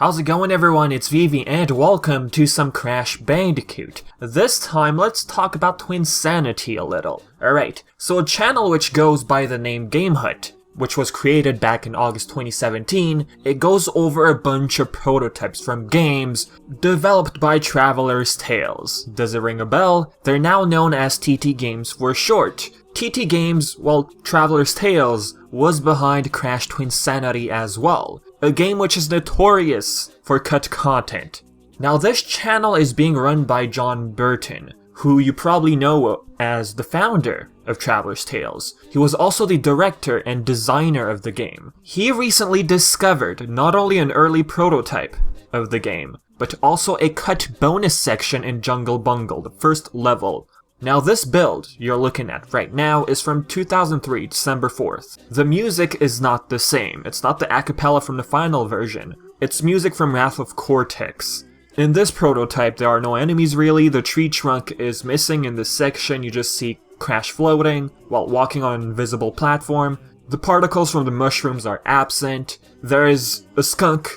How's it going everyone, it's Vivi and welcome to some Crash Bandicoot. This time let's talk about Twinsanity a little. Alright, so a channel which goes by the name GameHut, which was created back in August 2017, it goes over a bunch of prototypes from games developed by Traveler's Tales. Does it ring a bell? They're now known as TT Games for short. TT Games, well, Traveler's Tales, was behind Crash Twinsanity as well, a game which is notorious for cut content. Now this channel is being run by Jon Burton, who you probably know as the founder of Traveler's Tales. He was also the director and designer of the game. He recently discovered not only an early prototype of the game, but also a cut bonus section in Jungle Bungle, the first level. Now this build you're looking at right now is from 2003, December 4th. The music is not the same. It's not the a cappella from the final version. It's music from Wrath of Cortex. In this prototype there are no enemies really, the tree trunk is missing in this section, you just see Crash floating while walking on an invisible platform. The particles from the mushrooms are absent. There is a skunk.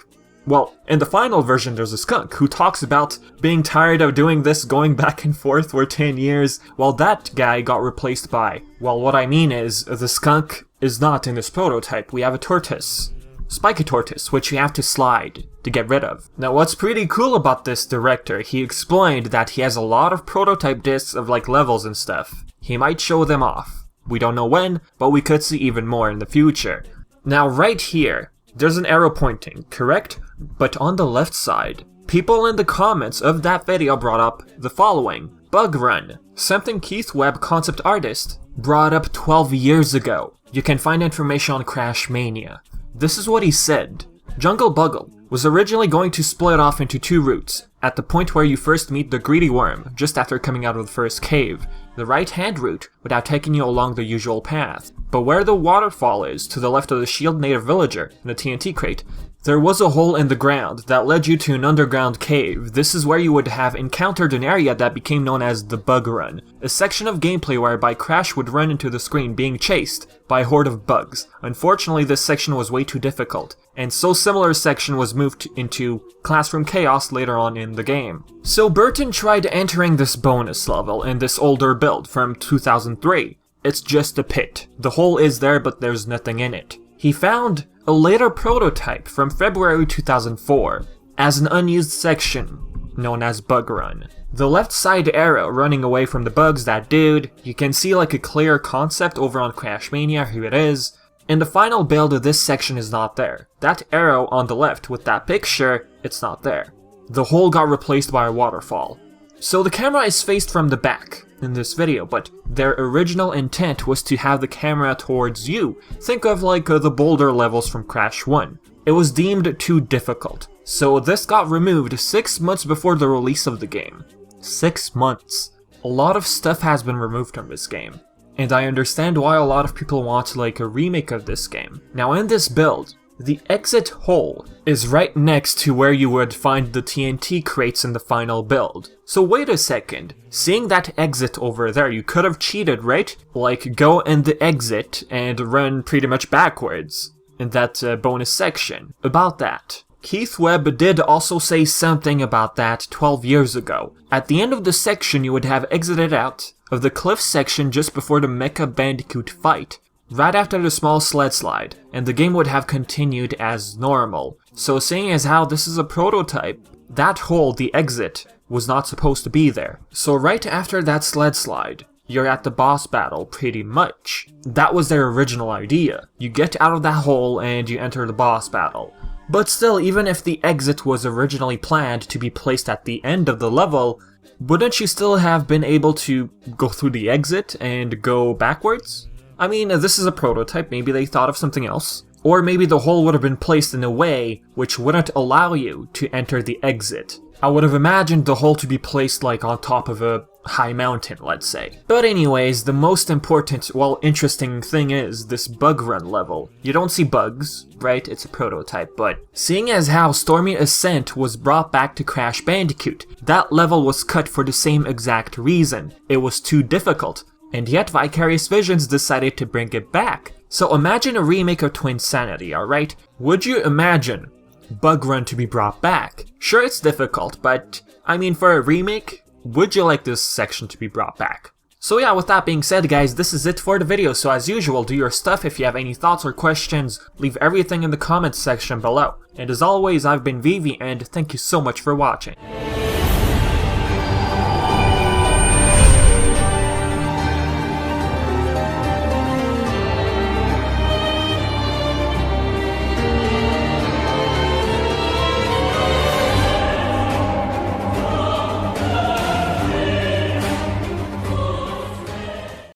Well, in the final version there's a skunk who talks about being tired of doing this going back and forth for 10 years. Well, that guy got replaced by, well, what I mean is, the skunk is not in this prototype. We have a tortoise. Spiky tortoise, which you have to slide to get rid of. Now what's pretty cool about this director, he explained that he has a lot of prototype discs of like levels and stuff. He might show them off. We don't know when, but we could see even more in the future. Now right here, there's an arrow pointing, correct? But on the left side, people in the comments of that video brought up the following. Bug Run, something Keith Webb, concept artist, brought up 12 years ago. You can find information on Crash Mania. This is what he said. Jungle Bungle was originally going to split off into two routes, at the point where you first meet the greedy worm, just after coming out of the first cave. The right-hand route would have taken you along the usual path, but where the waterfall is, to the left of the shield native villager in the TNT crate, there was a hole in the ground that led you to an underground cave. This is where you would have encountered an area that became known as the Bug Run, a section of gameplay whereby Crash would run into the screen being chased by a horde of bugs. Unfortunately, this section was way too difficult, and so similar section was moved into Classroom Chaos later on in the game. So Burton tried entering this bonus level in this older build from 2003. It's just a pit. The hole is there, but there's nothing in it. He found a later prototype from February 2004 as an unused section known as Bug Run. The left side arrow running away from the bugs, that dude, you can see like a clear concept over on Crash Mania, here it is. In the final build, this section is not there. That arrow on the left with that picture, it's not there. The hole got replaced by a waterfall. So the camera is faced from the back in this video, but their original intent was to have the camera towards you. Think of like the boulder levels from Crash 1. It was deemed too difficult, so this got removed 6 months before the release of the game. 6 months. A lot of stuff has been removed from this game, and I understand why a lot of people want like a remake of this game. Now in this build, the exit hole is right next to where you would find the TNT crates in the final build. So wait a second, seeing that exit over there, you could have cheated, right? Like go in the exit and run pretty much backwards in that bonus section. About that, Keith Webb did also say something about that 12 years ago. At the end of the section you would have exited out of the cliff section just before the Mecha Bandicoot fight, right after the small sled slide, and the game would have continued as normal. So seeing as how this is a prototype, that hole, the exit, was not supposed to be there. So right after that sled slide, you're at the boss battle pretty much. That was their original idea. You get out of that hole and you enter the boss battle. But still, even if the exit was originally planned to be placed at the end of the level, wouldn't you still have been able to go through the exit and go backwards? I mean, this is a prototype, maybe they thought of something else. Or maybe the hole would have been placed in a way which wouldn't allow you to enter the exit. I would have imagined the hole to be placed like on top of a high mountain, let's say. But anyways, the most important, well, interesting thing is this Bug Run level. You don't see bugs, right? It's a prototype, but seeing as how Stormy Ascent was brought back to Crash Bandicoot, that level was cut for the same exact reason. It was too difficult. And yet Vicarious Visions decided to bring it back. So imagine a remake of Twinsanity, alright? Would you imagine Bug Run to be brought back. Sure, it's difficult, but I mean, for a remake, would you like this section to be brought back? So yeah, with that being said guys, this is it for the video, so as usual, do your stuff. If you have any thoughts or questions, leave everything in the comments section below. And as always, I've been Vivi, and thank you so much for watching.